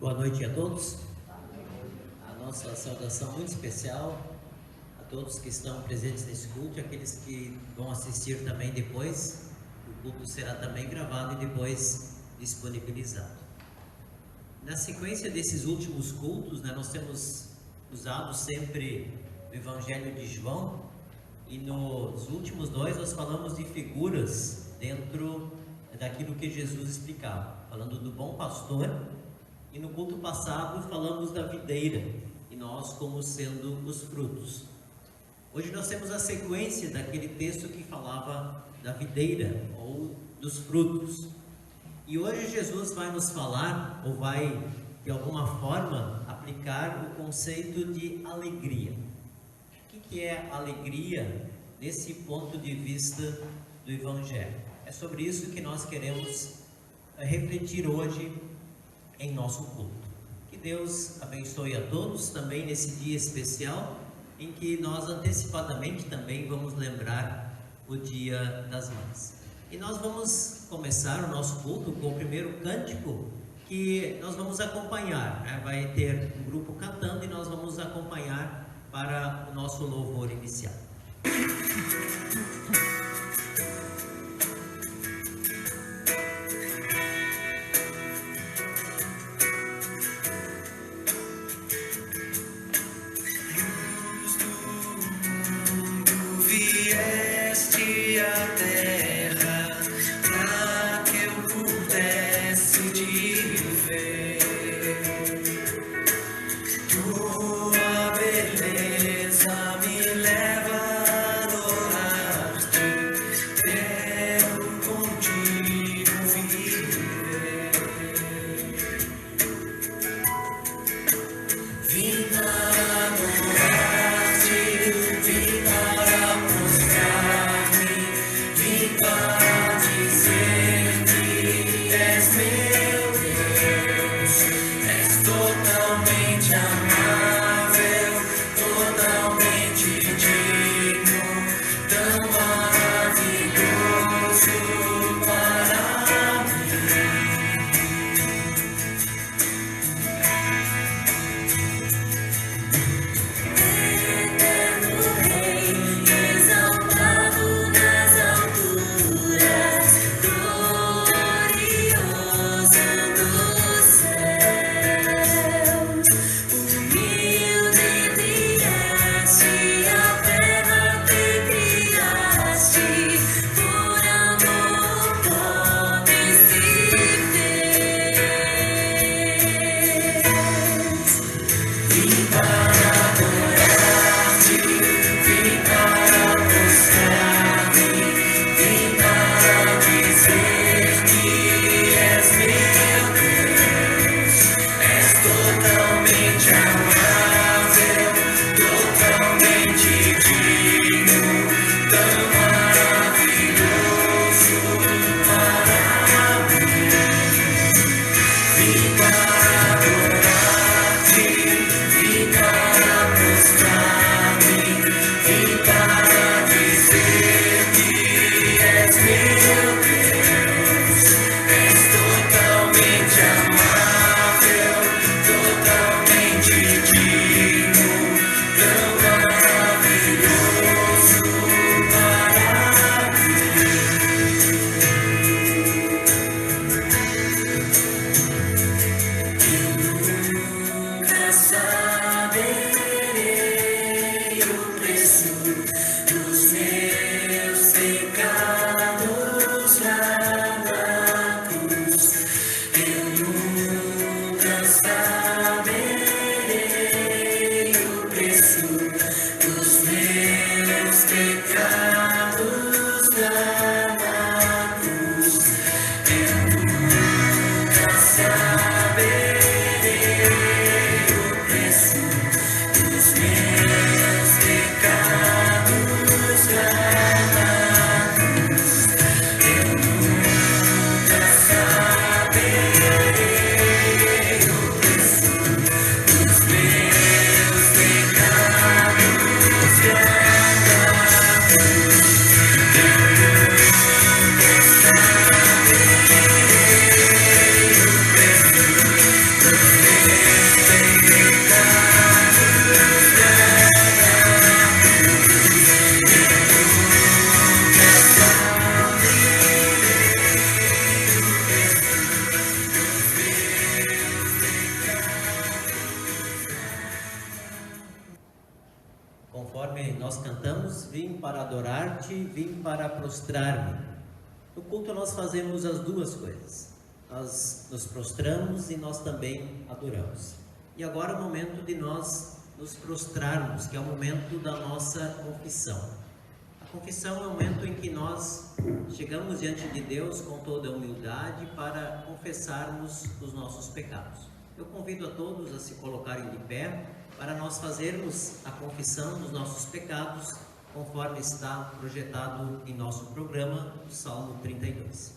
Boa noite a todos. A nossa saudação muito especial a todos que estão presentes nesse culto e aqueles que vão assistir também depois. O culto será também gravado e depois disponibilizado. Na sequência desses últimos cultos, nós temos usado sempre o Evangelho de João, e nos últimos dois nós falamos de figuras dentro daquilo que Jesus explicava, falando do bom pastor. E no culto passado falamos da videira e nós como sendo os frutos. Hoje nós temos a sequência daquele texto que falava da videira ou dos frutos. E hoje Jesus vai nos falar, ou vai de alguma forma aplicar o conceito de alegria. O que é alegria nesse ponto de vista do Evangelho? É sobre isso que nós queremos refletir hoje em nosso culto. Que Deus abençoe a todos também nesse dia especial em que nós antecipadamente também vamos lembrar o Dia das Mães. E nós vamos começar o nosso culto com o primeiro cântico que nós vamos acompanhar, Vai ter um grupo cantando e nós vamos acompanhar para o nosso louvor inicial. cantamos, vim para adorar-te, vim para prostrar-me. No culto nós fazemos as duas coisas. Nós nos prostramos e nós também adoramos. E agora é o momento de nós nos prostrarmos, que é o momento da nossa confissão. A confissão é o momento em que nós chegamos diante de Deus com toda a humildade para confessarmos os nossos pecados. Eu convido a todos a se colocarem de pé para nós fazermos a confissão dos nossos pecados, conforme está projetado em nosso programa, o Salmo 32.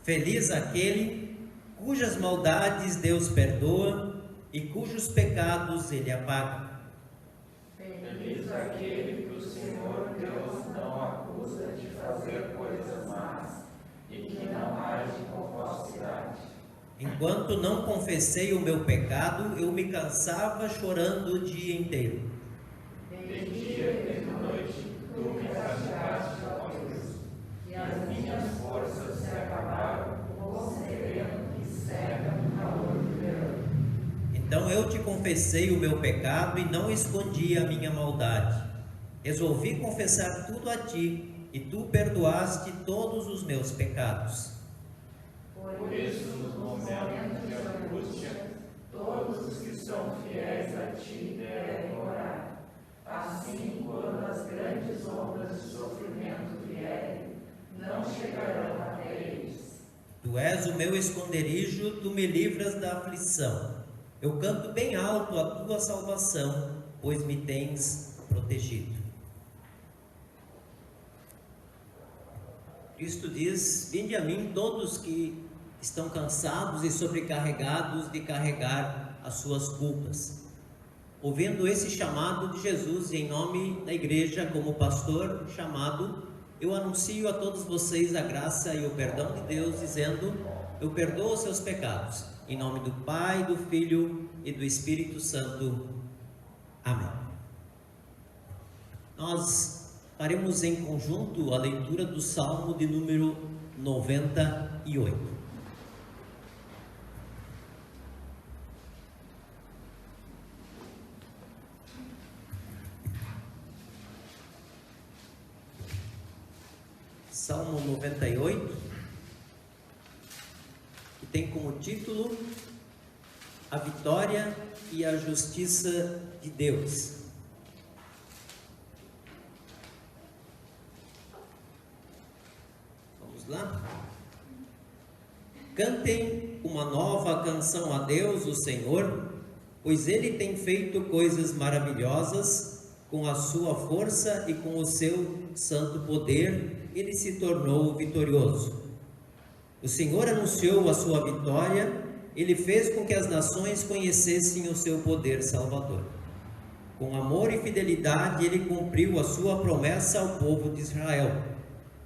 Feliz aquele cujas maldades Deus perdoa e cujos pecados Ele apaga. Feliz aquele que o Senhor Deus não acusa de fazer coisas más e que não age com falsidade. Enquanto não confessei o meu pecado, eu me cansava chorando o dia inteiro. De dia e de noite tu me castigaste, ó Deus, e as minhas forças se acabaram como o sereno que seca no calor do verão. Então eu te confessei o meu pecado e não escondi a minha maldade. Resolvi confessar tudo a ti, e tu perdoaste todos os meus pecados. Por isso, nos momentos de angústia, todos os que são fiéis a ti devem orar. Assim, quando as grandes ondas de sofrimento vierem, não chegarão até eles. Tu és o meu esconderijo, tu me livras da aflição. Eu canto bem alto a tua salvação, pois me tens protegido. Cristo diz: vinde a mim todos que estão cansados e sobrecarregados de carregar as suas culpas. Ouvindo esse chamado de Jesus em nome da igreja, como pastor chamado, eu anuncio a todos vocês a graça e o perdão de Deus, dizendo: eu perdoo os seus pecados. Em nome do Pai, do Filho e do Espírito Santo. Amém. Nós faremos em conjunto a leitura do Salmo de número 98. Salmo 98. Que tem como título A Vitória e a Justiça de Deus. Vamos lá? Cantem uma nova canção a Deus, o Senhor, pois Ele tem feito coisas maravilhosas. Com a sua força e com o seu santo poder, Ele se tornou vitorioso. O Senhor anunciou a sua vitória, Ele fez com que as nações conhecessem o seu poder salvador. Com amor e fidelidade, Ele cumpriu a sua promessa ao povo de Israel.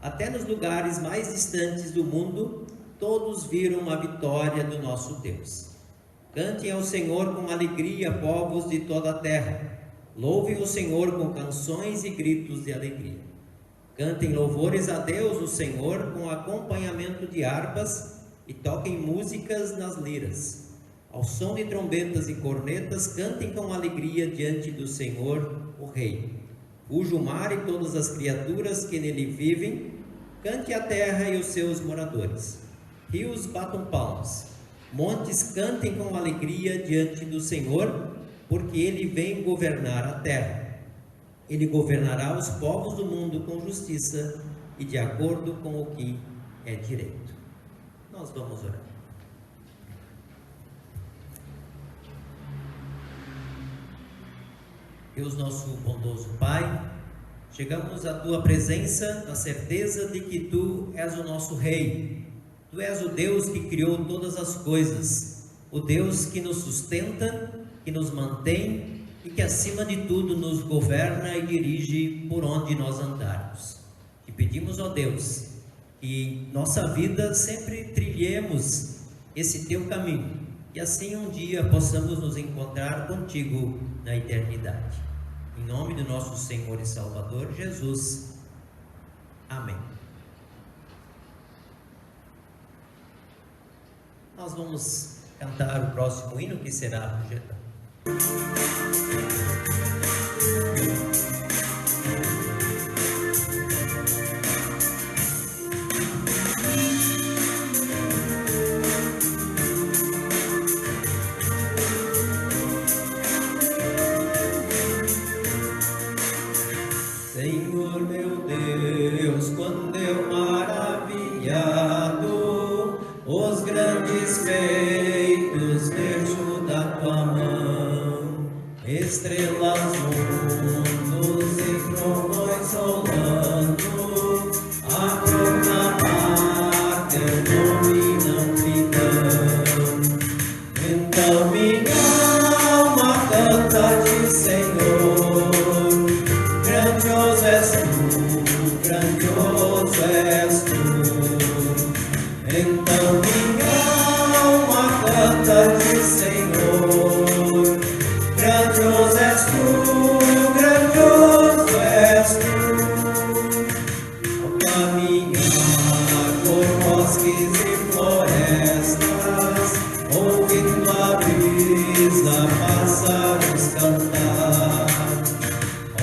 Até nos lugares mais distantes do mundo, todos viram a vitória do nosso Deus. Cantem ao Senhor com alegria, povos de toda a terra. Louvem o Senhor com canções e gritos de alegria. Cantem louvores a Deus, o Senhor, com acompanhamento de harpas e toquem músicas nas liras. Ao som de trombetas e cornetas, cantem com alegria diante do Senhor, o Rei. Fuja o mar e todas as criaturas que nele vivem, cante a terra e os seus moradores. Rios batam palmas, montes cantem com alegria diante do Senhor, porque Ele vem governar a terra. Ele governará os povos do mundo com justiça e de acordo com o que é direito. Nós vamos orar. Deus nosso bondoso Pai, chegamos à Tua presença na certeza de que Tu és o nosso Rei. Tu és o Deus que criou todas as coisas, o Deus que nos sustenta, que nos mantém e que acima de tudo nos governa e dirige por onde nós andarmos. Te pedimos, ó Deus, que nossa vida sempre trilhemos esse Teu caminho, e assim um dia possamos nos encontrar contigo na eternidade. Em nome do nosso Senhor e Salvador Jesus. Amém. Nós vamos cantar o próximo hino que será projetado. Senhor meu Deus, quando eu maravilhado os grandes feitos vejo da tua mão, estrelas, mundos e trovões rolando, a proclamar teu nome não fidão. Então minha alma canta-te, Senhor, grandioso és tu, grandioso és tu. Então minha alma canta-te, Senhor, grandioso és tu, grandioso és tu. Ao caminhar por bosques e florestas, ouvindo a brisa, pássaros cantar,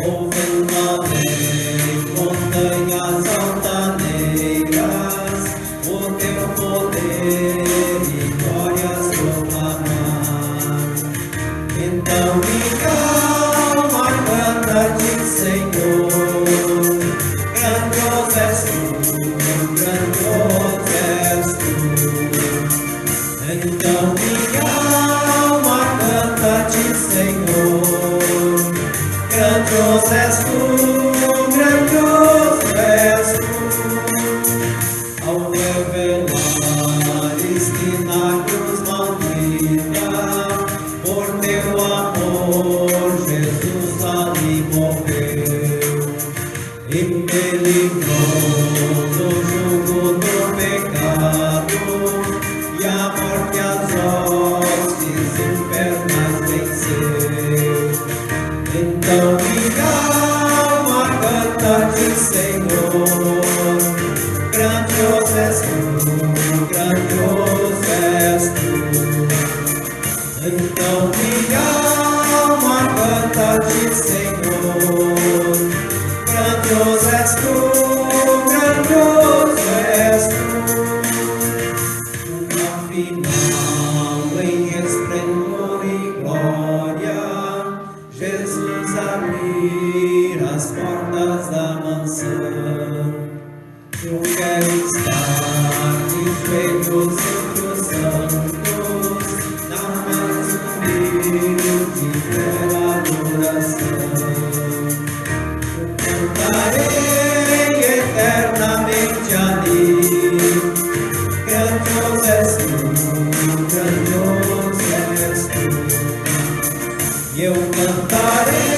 ouvindo além montanhas altaneiras, o teu poder e glórias proclamar. Então minha alma canta-te, Senhor, grandioso és tu, grandioso és tu. Então minha alma canta-te, Senhor, grandioso és tu, grandioso és tu. Ao revelares que na cruz maldita, por teu amor Jesus ali morreu, e me livrou do jugo do pecado, e a morte e as hostes infernais venceu. Então minha alma canta-te, Senhor, grandioso és tu, grandioso és tu. Então minha alma canta-te, Senhor, grandioso és tu, grandioso és tu. Afinal, em esplendor e glória, Jesus abrir as portas da mansão. Eu quero estar de joelhos entre os santos, na mais humilde e bela adoração. Eu cantarei eternamente ali, grandioso és tu, grandioso és tu. E eu cantarei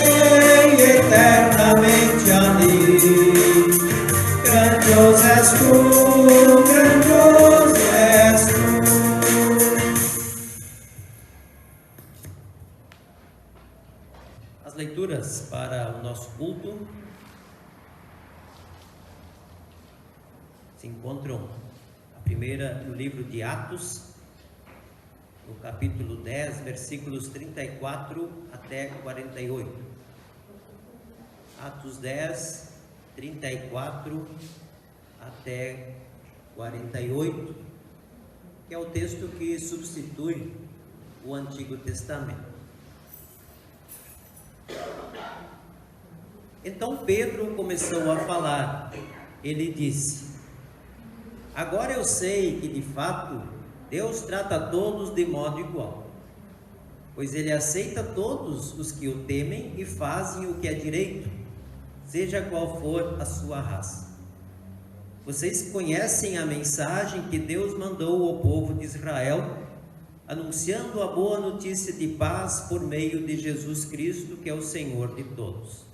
eternamente ali, grandioso és tu, grandioso és tu. As leituras para o nosso culto se encontram a primeira no livro de Atos, no capítulo 10, versículos 34 até 48. Atos 10, 34 até 48, que é o texto que substitui o Antigo Testamento. Então Pedro começou a falar. Ele disse: agora eu sei que de fato Deus trata a todos de modo igual, pois Ele aceita todos os que o temem e fazem o que é direito, seja qual for a sua raça. Vocês conhecem a mensagem que Deus mandou ao povo de Israel, anunciando a boa notícia de paz por meio de Jesus Cristo, que é o Senhor de todos.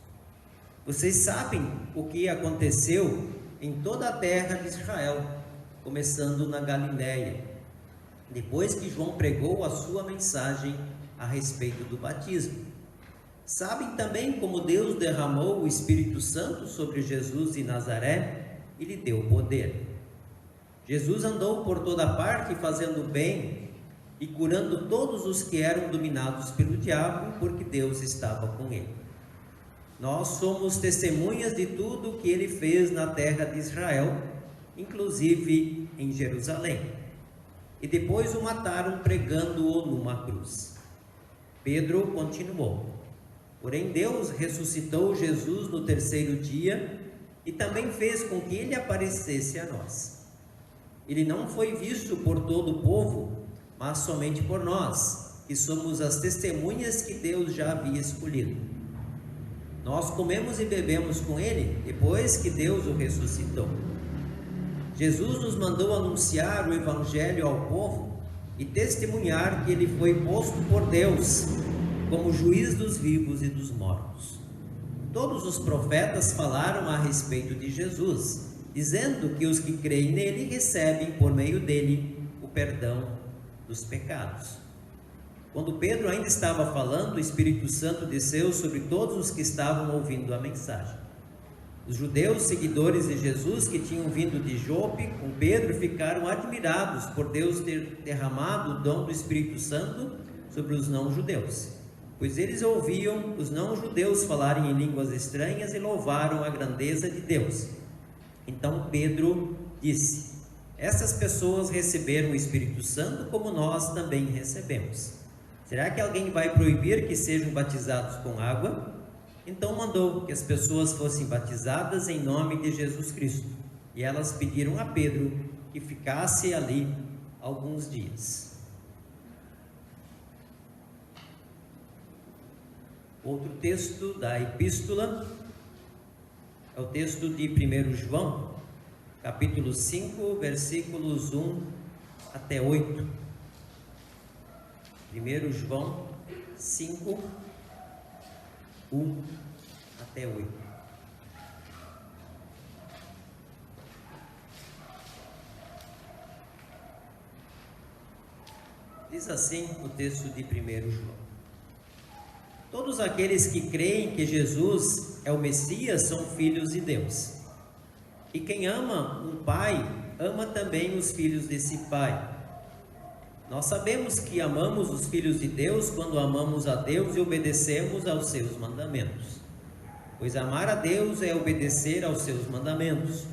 Vocês sabem o que aconteceu em toda a terra de Israel, começando na Galiléia, depois que João pregou a sua mensagem a respeito do batismo. Sabem também como Deus derramou o Espírito Santo sobre Jesus de Nazaré e lhe deu poder. Jesus andou por toda parte fazendo bem e curando todos os que eram dominados pelo diabo, porque Deus estava com ele. Nós somos testemunhas de tudo o que ele fez na terra de Israel, inclusive em Jerusalém. E depois o mataram pregando-o numa cruz. Pedro continuou: porém Deus ressuscitou Jesus no terceiro dia e também fez com que ele aparecesse a nós. Ele não foi visto por todo o povo, mas somente por nós, que somos as testemunhas que Deus já havia escolhido. Nós comemos e bebemos com ele depois que Deus o ressuscitou. Jesus nos mandou anunciar o Evangelho ao povo e testemunhar que ele foi posto por Deus como juiz dos vivos e dos mortos. Todos os profetas falaram a respeito de Jesus, dizendo que os que creem nele recebem por meio dele o perdão dos pecados. Quando Pedro ainda estava falando, o Espírito Santo desceu sobre todos os que estavam ouvindo a mensagem. Os judeus, seguidores de Jesus, que tinham vindo de Jope com Pedro, ficaram admirados por Deus ter derramado o dom do Espírito Santo sobre os não-judeus, pois eles ouviam os não-judeus falarem em línguas estranhas e louvaram a grandeza de Deus. Então Pedro disse: essas pessoas receberam o Espírito Santo como nós também recebemos. Será que alguém vai proibir que sejam batizados com água? Então mandou que as pessoas fossem batizadas em nome de Jesus Cristo. E elas pediram a Pedro que ficasse ali alguns dias. Outro texto da epístola é o texto de 1 João, capítulo 5, versículos 1 até 8. 1 João 5, 1 até 8. Diz assim o texto de 1 João: todos aqueles que creem que Jesus é o Messias são filhos de Deus. E quem ama um pai, ama também os filhos desse pai. Nós sabemos que amamos os filhos de Deus quando amamos a Deus e obedecemos aos seus mandamentos. Pois amar a Deus é obedecer aos seus mandamentos,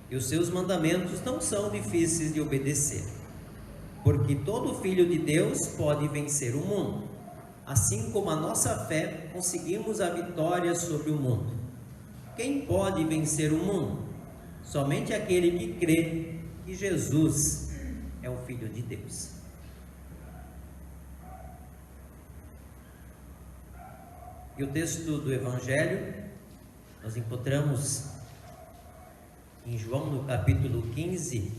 e os seus mandamentos não são difíceis de obedecer, porque todo filho de Deus pode vencer o mundo. Assim como a nossa fé, conseguimos a vitória sobre o mundo. Quem pode vencer o mundo? Somente aquele que crê que Jesus é o Filho de Deus. E o texto do Evangelho nós encontramos em João, no capítulo 15,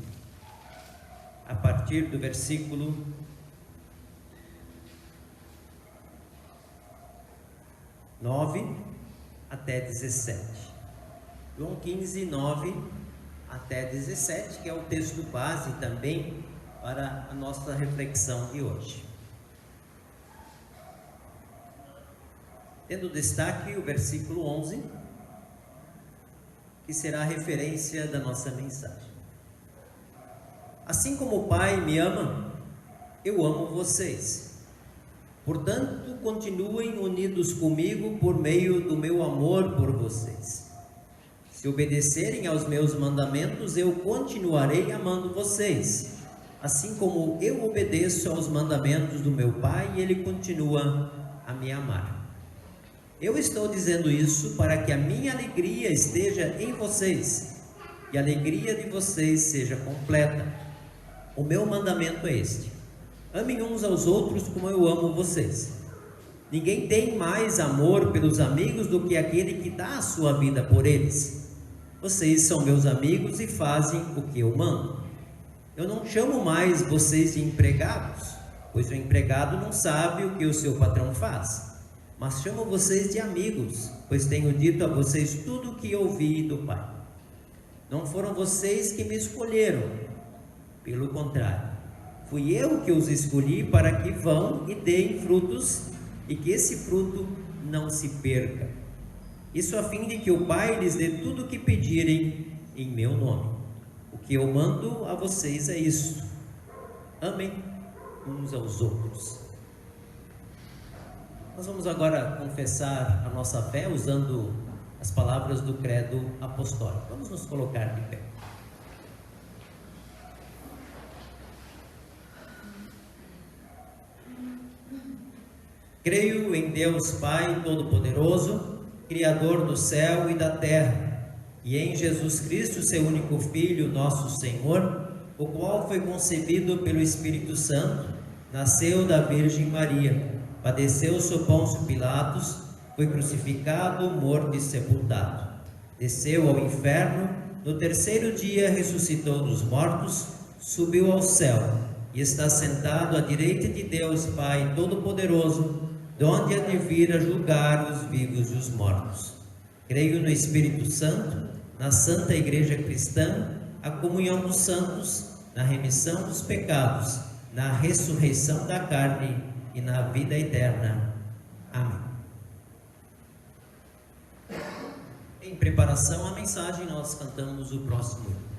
a partir do versículo 9 até 17. João 15, 9 até 17, que é o texto base também para a nossa reflexão de hoje. Tendo destaque o versículo 11, que será a referência da nossa mensagem. Assim como o Pai me ama, eu amo vocês. Portanto, continuem unidos comigo por meio do meu amor por vocês. Se obedecerem aos meus mandamentos, eu continuarei amando vocês, assim como eu obedeço aos mandamentos do meu Pai e Ele continua a me amar. Eu estou dizendo isso para que a minha alegria esteja em vocês e a alegria de vocês seja completa. O meu mandamento é este: amem uns aos outros como eu amo vocês. Ninguém tem mais amor pelos amigos do que aquele que dá a sua vida por eles. Vocês são meus amigos e fazem o que eu mando. Eu não chamo mais vocês de empregados, pois o empregado não sabe o que o seu patrão faz. Mas chamo vocês de amigos, pois tenho dito a vocês tudo o que ouvi do Pai. Não foram vocês que me escolheram, pelo contrário, Fui eu que os escolhi para que vão e deem frutos, e que esse fruto não se perca. Isso a fim de que o Pai lhes dê tudo o que pedirem em meu nome. O que eu mando a vocês é isto: amem uns aos outros. Nós vamos agora confessar a nossa fé usando as palavras do credo apostólico. Vamos nos colocar de pé. Creio em Deus Pai Todo-Poderoso, Criador do céu e da terra, e em Jesus Cristo, seu único Filho, nosso Senhor, o qual foi concebido pelo Espírito Santo, nasceu da Virgem Maria, padeceu sob Pôncio Pilatos, foi crucificado, morto e sepultado. Desceu ao inferno, no terceiro dia ressuscitou dos mortos, subiu ao céu e está sentado à direita de Deus Pai Todo-Poderoso, donde há de vir a julgar os vivos e os mortos. Creio no Espírito Santo, na Santa Igreja Cristã, a comunhão dos santos, na remissão dos pecados, na ressurreição da carne e na vida eterna. Amém. Em preparação à mensagem, nós cantamos o próximo hino.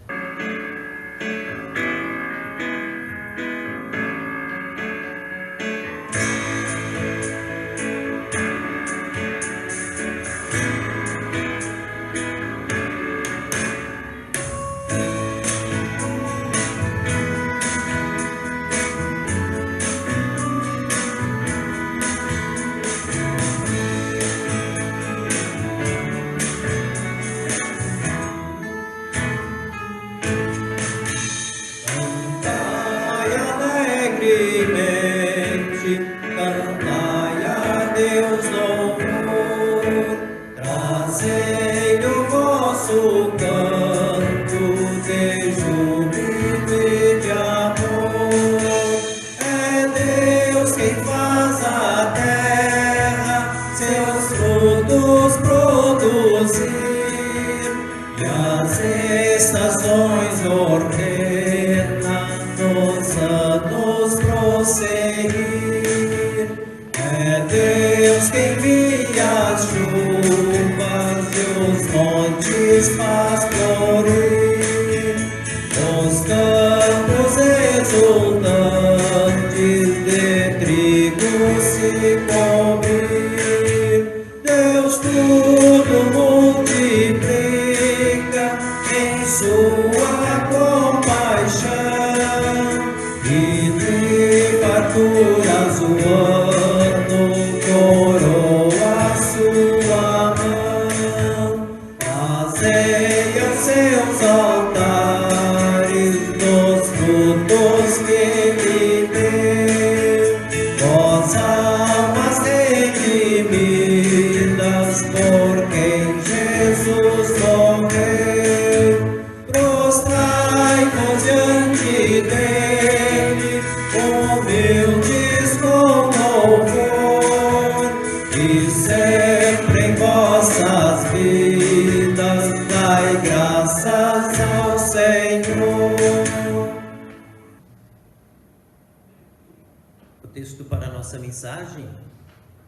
Mensagem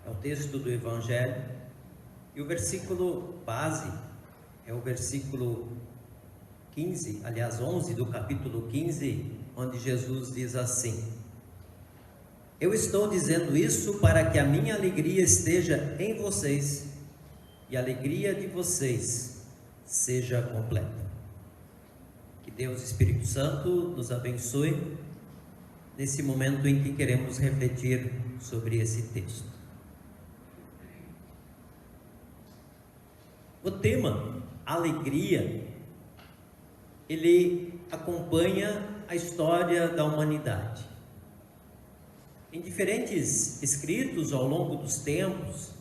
é o texto do Evangelho, e o versículo base é o versículo 15, aliás 11 do capítulo 15, onde Jesus diz assim: eu estou dizendo isso para que a minha alegria esteja em vocês e a alegria de vocês seja completa. Que Deus Espírito Santo nos abençoe nesse momento em que queremos refletir sobre esse texto. O tema alegria, ele acompanha a história da humanidade. Em diferentes escritos ao longo dos tempos,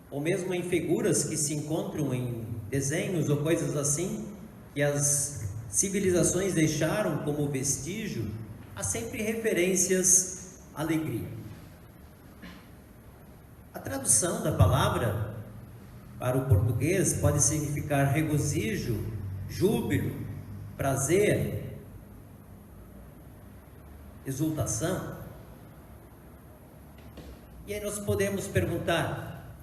ou mesmo em figuras que se encontram em desenhos ou coisas assim, que as civilizações deixaram como vestígio, há sempre referências à alegria. A tradução da palavra para o português pode significar regozijo, júbilo, prazer. exultação. E aí nós podemos perguntar: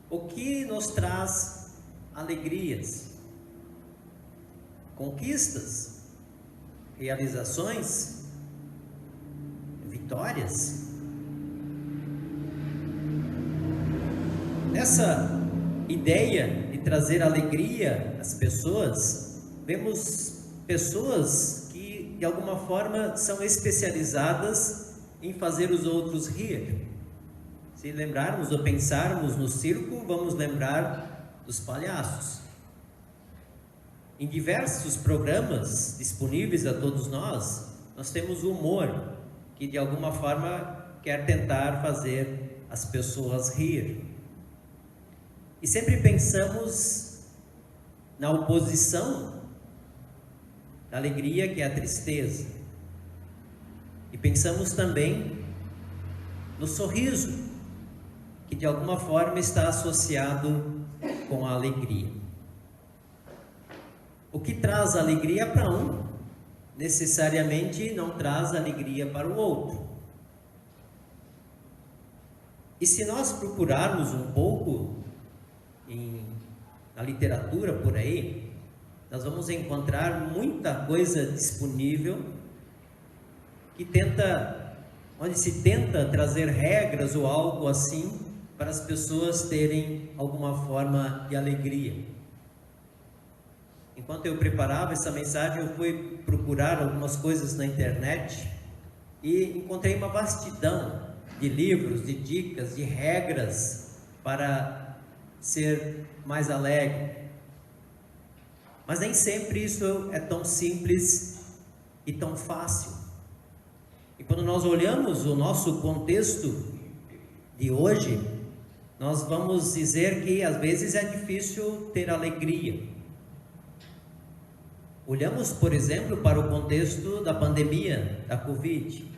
o que nos traz alegrias, conquistas, realizações, vitórias? Nessa ideia de trazer alegria às pessoas, vemos pessoas que de alguma forma são especializadas em fazer os outros rir. Se lembrarmos ou pensarmos no circo, vamos lembrar dos palhaços. Em diversos programas disponíveis a todos nós temos o humor, que de alguma forma quer tentar fazer as pessoas rir. E sempre pensamos na oposição da alegria, que é a tristeza. E pensamos também no sorriso, que de alguma forma está associado com a alegria. O que traz alegria para um, necessariamente não traz alegria para o outro. E se nós procurarmos um pouco na literatura por aí, nós vamos encontrar muita coisa disponível onde se tenta trazer regras ou algo assim para as pessoas terem alguma forma de alegria. Enquanto eu preparava essa mensagem, eu fui procurar algumas coisas na internet e encontrei uma vastidão de livros, de dicas, de regras para ser mais alegre. Mas nem sempre isso é tão simples e tão fácil. E quando nós olhamos o nosso contexto de hoje, nós vamos dizer que às vezes é difícil ter alegria. Olhamos, por exemplo, para o contexto da pandemia da Covid.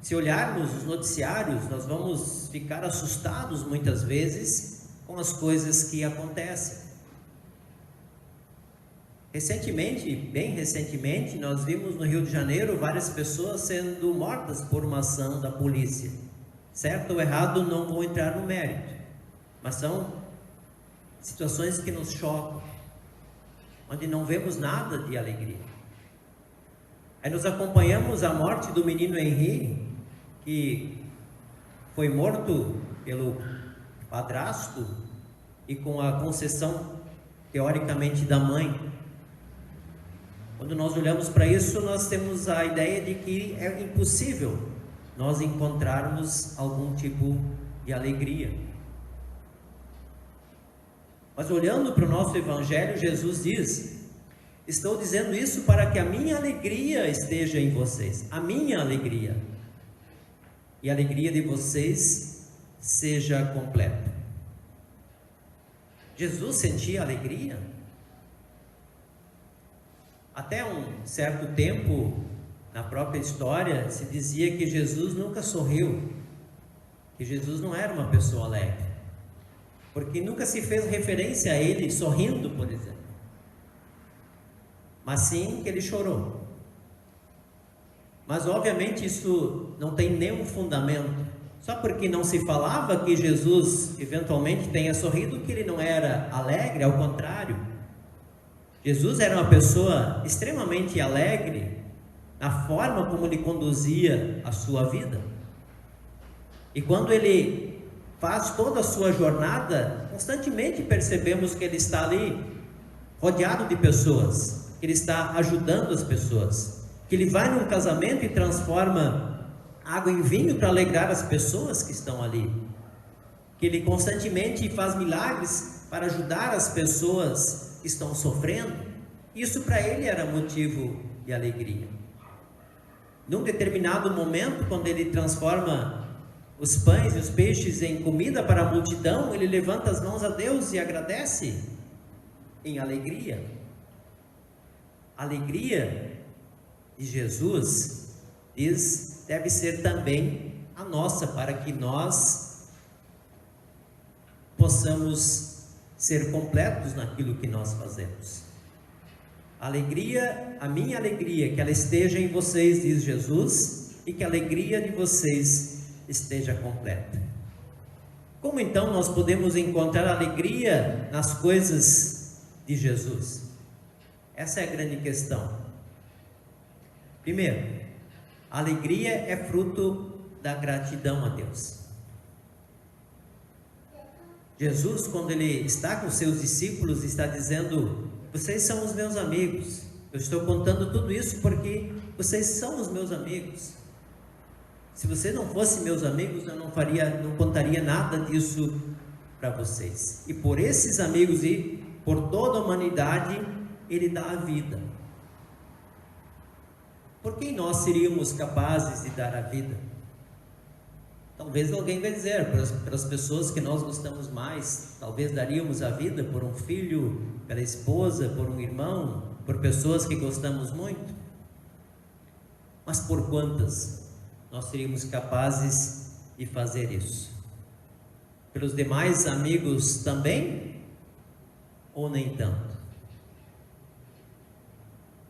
Se olharmos os noticiários, nós vamos ficar assustados muitas vezes com as coisas que acontecem. Bem recentemente, nós vimos no Rio de Janeiro várias pessoas sendo mortas por uma ação da polícia. Certo ou errado, não vou entrar no mérito, mas são situações que nos chocam, onde não vemos nada de alegria. Aí nós acompanhamos a morte do menino Henri, que foi morto pelo padrasto e com a concessão, teoricamente, da mãe. Quando nós olhamos para isso, nós temos a ideia de que é impossível nós encontrarmos algum tipo de alegria. Mas olhando para o nosso Evangelho, Jesus diz: estou dizendo isso para que a minha alegria esteja em vocês, a minha alegria, e a alegria de vocês seja completa. Jesus sentia alegria? Até um certo tempo, na própria história, se dizia que Jesus nunca sorriu, que Jesus não era uma pessoa alegre, porque nunca se fez referência a ele sorrindo, por exemplo, mas sim que ele chorou. Mas obviamente isso não tem nenhum fundamento. Só porque não se falava que Jesus eventualmente tenha sorrido, que ele não era alegre, ao contrário. Jesus era uma pessoa extremamente alegre na forma como ele conduzia a sua vida. E quando ele faz toda a sua jornada, constantemente percebemos que ele está ali rodeado de pessoas, que ele está ajudando as pessoas, que ele vai num casamento e transforma água em vinho para alegrar as pessoas que estão ali, que ele constantemente faz milagres para ajudar as pessoas que estão sofrendo. Isso para ele era motivo de alegria. Num determinado momento, quando ele transforma os pães e os peixes em comida para a multidão, ele levanta as mãos a Deus e agradece em alegria. A alegria de Jesus deve ser também a nossa, para que nós possamos ser completos naquilo que nós fazemos. Alegria, a minha alegria, que ela esteja em vocês, diz Jesus, e que a alegria de vocês esteja completa. Como então nós podemos encontrar alegria nas coisas de Jesus? Essa é a grande questão. Primeiro, a alegria é fruto da gratidão a Deus. Jesus, quando ele está com seus discípulos, está dizendo: vocês são os meus amigos. Eu estou contando tudo isso porque vocês são os meus amigos. Se você não fosse meus amigos, eu não contaria nada disso para vocês. E por esses amigos e por toda a humanidade, ele dá a vida. Por quem nós seríamos capazes de dar a vida? Talvez alguém vai dizer, pelas pessoas que nós gostamos mais, talvez daríamos a vida por um filho, pela esposa, por um irmão, por pessoas que gostamos muito. Mas por quantas nós seríamos capazes de fazer isso? Pelos demais amigos também? Ou nem tanto?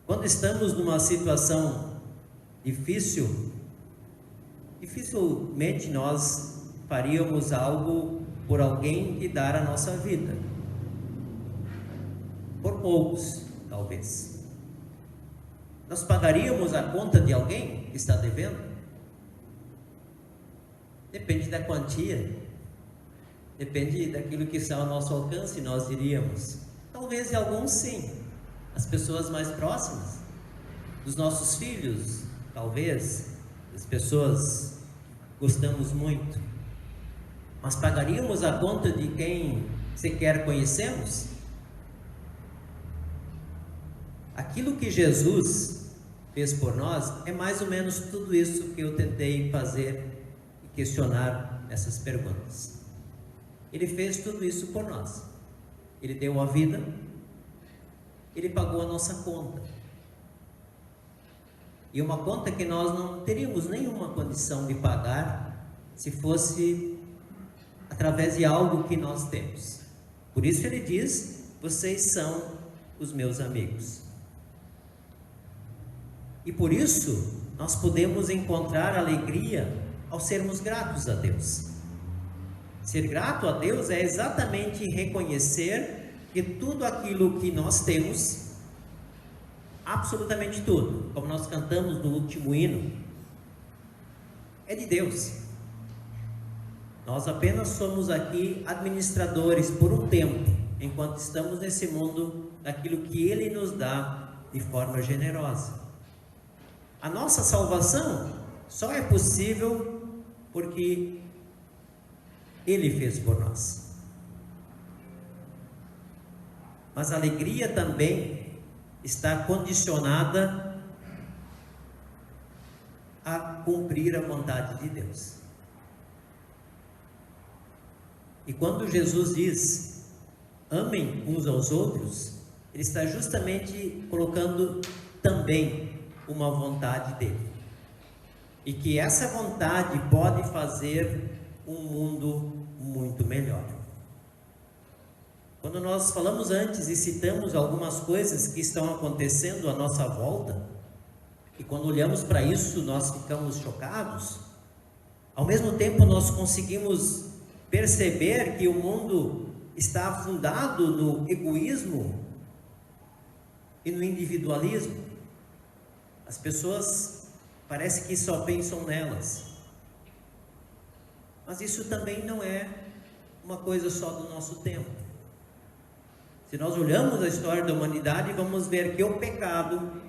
Quando estamos numa situação difícil, dificilmente nós faríamos algo por alguém e dar a nossa vida. Por poucos, talvez. Nós pagaríamos a conta de alguém que está devendo? Depende da quantia. Depende daquilo que está ao nosso alcance, nós diríamos. Talvez de alguns sim. As pessoas mais próximas, dos nossos filhos, talvez, as pessoas que gostamos muito. Mas pagaríamos a conta de quem sequer conhecemos? Aquilo que Jesus fez por nós é mais ou menos tudo isso que eu tentei fazer e questionar nessas perguntas. Ele fez tudo isso por nós. Ele deu a vida. Ele pagou a nossa conta. E uma conta que nós não teríamos nenhuma condição de pagar se fosse através de algo que nós temos. Por isso ele diz: vocês são os meus amigos. E por isso nós podemos encontrar alegria ao sermos gratos a Deus. Ser grato a Deus é exatamente reconhecer que tudo aquilo que nós temos, absolutamente tudo, como nós cantamos no último hino, é de Deus. Nós apenas somos aqui administradores por um tempo, enquanto estamos nesse mundo, daquilo que Ele nos dá de forma generosa. A nossa salvação só é possível porque Ele fez por nós. Mas a alegria também está condicionada a cumprir a vontade de Deus. E quando Jesus diz: amem uns aos outros, Ele está justamente colocando também uma vontade dele. E que essa vontade pode fazer um mundo muito melhor. Quando nós falamos antes e citamos algumas coisas que estão acontecendo à nossa volta, e quando olhamos para isso nós ficamos chocados, ao mesmo tempo nós conseguimos perceber que o mundo está afundado no egoísmo e no individualismo. As pessoas parece que só pensam nelas, mas isso também não é uma coisa só do nosso tempo. Se nós olhamos a história da humanidade, vamos ver que o pecado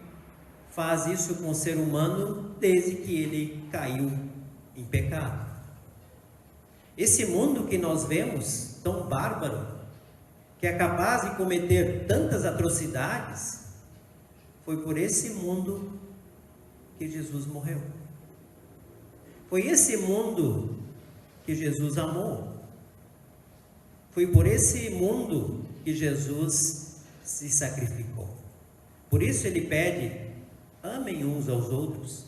faz isso com o ser humano desde que ele caiu em pecado. Esse mundo que nós vemos, tão bárbaro, que é capaz de cometer tantas atrocidades, foi por esse mundo que Jesus morreu. Foi esse mundo que Jesus amou. Foi por esse mundo que Jesus se sacrificou. Por isso ele pede: amem uns aos outros,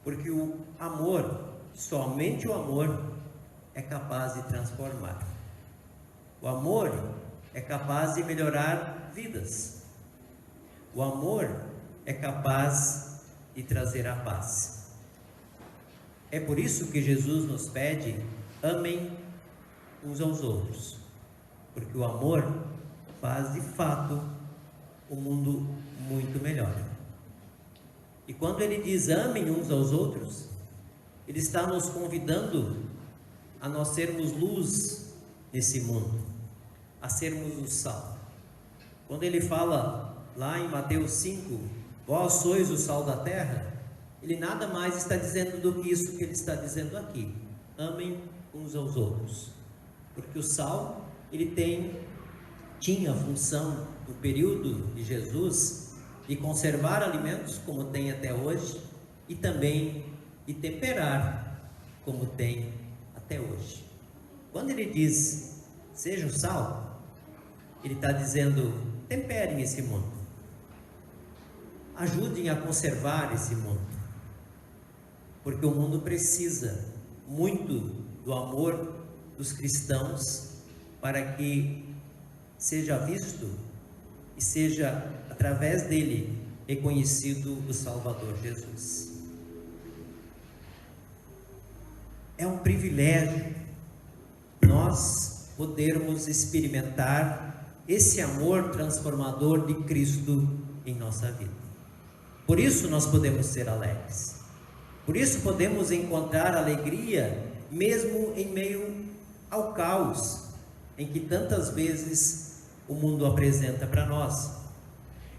porque o amor, somente o amor, é capaz de transformar. O amor é capaz de melhorar vidas. O amor é capaz de trazer a paz. É por isso que Jesus nos pede: amem uns aos outros, porque o amor faz de fato o mundo muito melhor. E quando ele diz amem uns aos outros, ele está nos convidando a nós sermos luz nesse mundo, a sermos o sal. Quando ele fala lá em Mateus 5, vós sois o sal da terra, ele nada mais está dizendo do que isso que ele está dizendo aqui: amem uns aos outros. Porque o sal, ele tinha a função, no período de Jesus, de conservar alimentos, como tem até hoje, e também de temperar, como tem até hoje. Quando ele diz, seja o sal, ele está dizendo, temperem esse mundo, ajudem a conservar esse mundo, porque o mundo precisa muito do amor dos cristãos para que seja visto e seja através dele reconhecido o Salvador Jesus. É um privilégio nós podermos experimentar esse amor transformador de Cristo em nossa vida. Por isso nós podemos ser alegres. Por isso podemos encontrar alegria mesmo em meio ao caos em que tantas vezes o mundo apresenta para nós.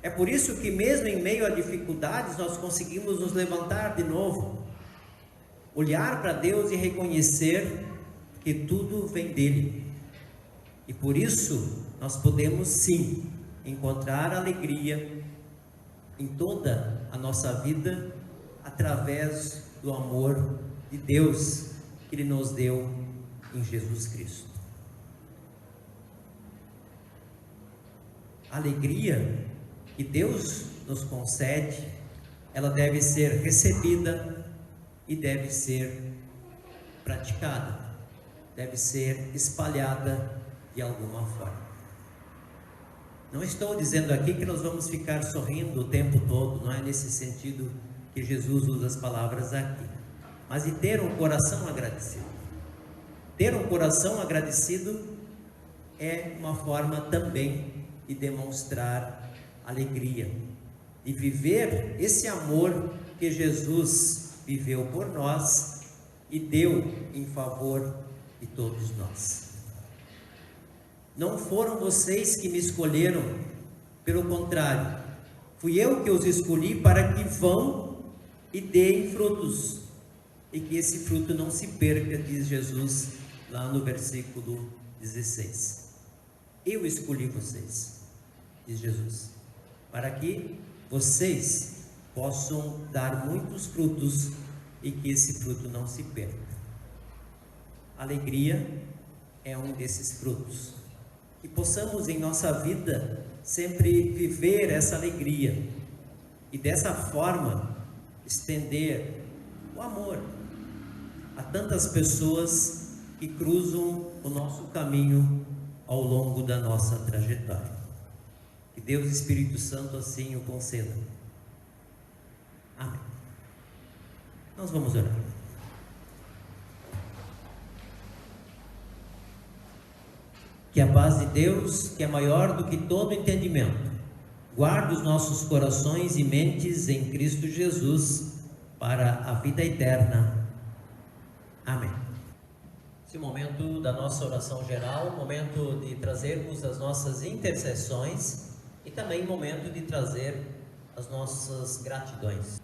É por isso que mesmo em meio a dificuldades nós conseguimos nos levantar de novo, olhar para Deus e reconhecer que tudo vem dele. E por isso nós podemos sim encontrar alegria em toda a nossa vida através do amor de Deus que ele nos deu em Jesus Cristo. A alegria que Deus nos concede, ela deve ser recebida e deve ser praticada, deve ser espalhada de alguma forma. Não estou dizendo aqui que nós vamos ficar sorrindo o tempo todo, não é nesse sentido que Jesus usa as palavras aqui, mas de ter um coração agradecido. Ter um coração agradecido é uma forma também de demonstrar alegria, de viver esse amor que Jesus viveu por nós e deu em favor de todos nós. Não foram vocês que me escolheram, pelo contrário, fui eu que os escolhi para que vão e deem frutos, e que esse fruto não se perca, diz Jesus lá no versículo 16. Eu escolhi vocês, diz Jesus, para que vocês possam dar muitos frutos e que esse fruto não se perca. Alegria é um desses frutos. Que possamos em nossa vida sempre viver essa alegria e dessa forma estender o amor a tantas pessoas que cruzam o nosso caminho ao longo da nossa trajetória. Que Deus Espírito Santo assim o conceda. Amém. Nós vamos orar. Que a paz de Deus, que é maior do que todo entendimento, guarde os nossos corações e mentes em Cristo Jesus para a vida eterna. Amém. Esse momento da nossa oração geral, momento de trazermos as nossas intercessões e também momento de trazer as nossas gratidões.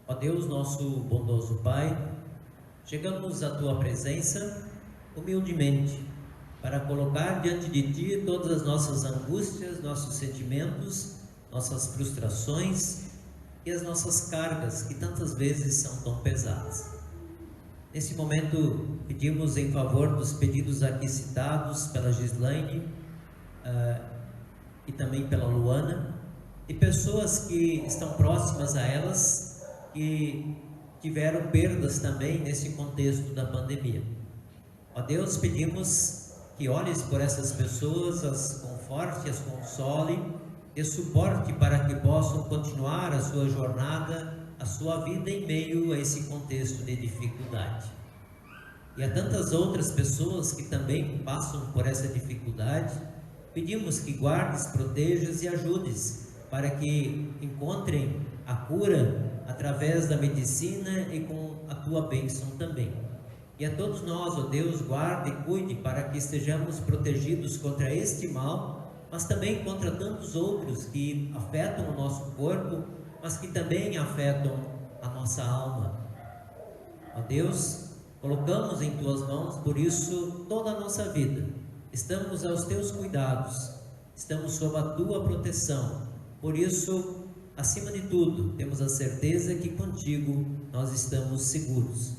Ó Deus, nosso bondoso Pai, chegamos à Tua presença humildemente, para colocar diante de Ti todas as nossas angústias, nossos sentimentos, nossas frustrações e as nossas cargas que tantas vezes são tão pesadas. Nesse momento, pedimos em favor dos pedidos aqui citados pela Gislaine e também pela Luana, e pessoas que estão próximas a elas, que tiveram perdas também nesse contexto da pandemia. Ó Deus, pedimos que olhes por essas pessoas, as conforte, as console, dê suporte para que possam continuar a sua jornada, a sua vida em meio a esse contexto de dificuldade. E a tantas outras pessoas que também passam por essa dificuldade, pedimos que guardes, protejas e ajudes para que encontrem a cura através da medicina e com a tua bênção também. E a todos nós, ó Deus, guarde e cuide para que estejamos protegidos contra este mal, mas também contra tantos outros que afetam o nosso corpo, mas que também afetam a nossa alma. Ó Deus, colocamos em tuas mãos, por isso, toda a nossa vida. Estamos aos teus cuidados, estamos sob a tua proteção. Por isso, acima de tudo, temos a certeza que contigo nós estamos seguros.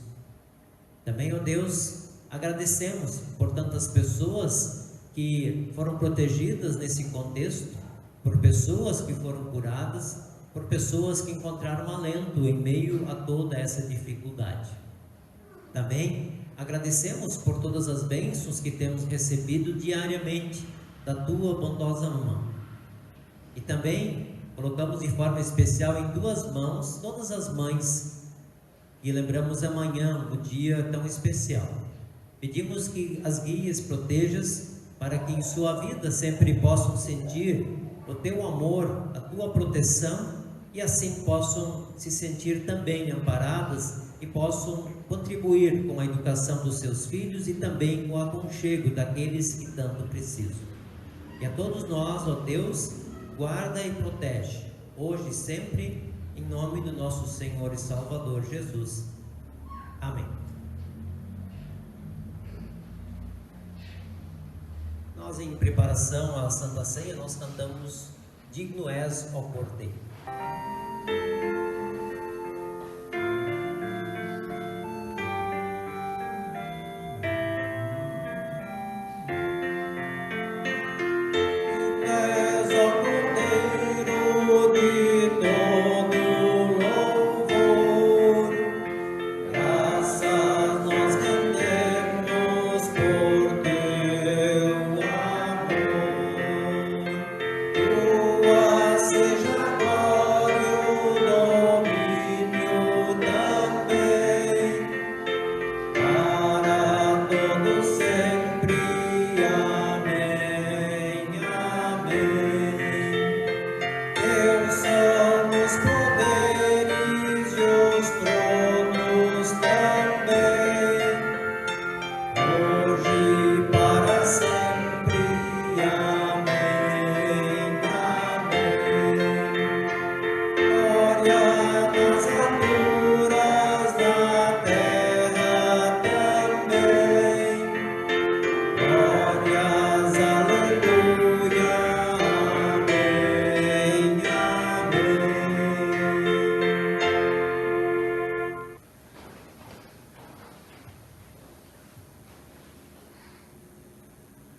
Também, ó Deus, agradecemos por tantas pessoas que foram protegidas nesse contexto, por pessoas que foram curadas, por pessoas que encontraram alento em meio a toda essa dificuldade. Também agradecemos por todas as bênçãos que temos recebido diariamente da tua bondosa mão. E também colocamos de forma especial em tuas mãos todas as mães e lembramos amanhã, o dia tão especial. Pedimos que as guies, protejas, para que em sua vida sempre possam sentir o teu amor, a tua proteção, e assim possam se sentir também amparadas e possam contribuir com a educação dos seus filhos e também com o aconchego daqueles que tanto precisam. E a todos nós, ó Deus, guarda e protege, hoje e sempre, em nome do nosso Senhor e Salvador Jesus. Amém. Nós, em preparação à Santa Ceia, nós cantamos Digno és, ó Cordeiro.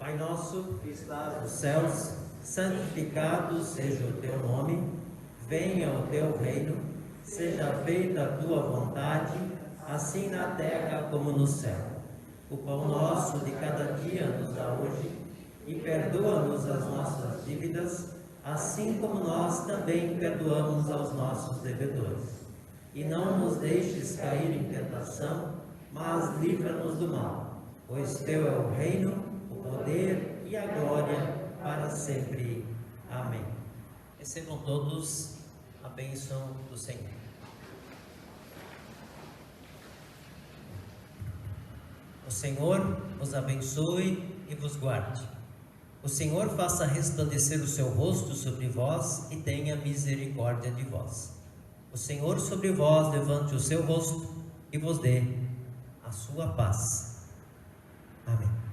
Pai nosso que estás nos céus, santificado seja o teu nome, venha o teu reino, seja feita a tua vontade, assim na terra como no céu. O pão nosso de cada dia nos dá hoje, e perdoa-nos as nossas dívidas, assim como nós também perdoamos aos nossos devedores. E não nos deixes cair em tentação, mas livra-nos do mal, pois teu é o reino, o poder e a glória para sempre. Amém. Recebam todos a bênção do Senhor. O Senhor vos abençoe e vos guarde. O Senhor faça resplandecer o seu rosto sobre vós e tenha misericórdia de vós. O Senhor sobre vós levante o seu rosto e vos dê a sua paz. Amém.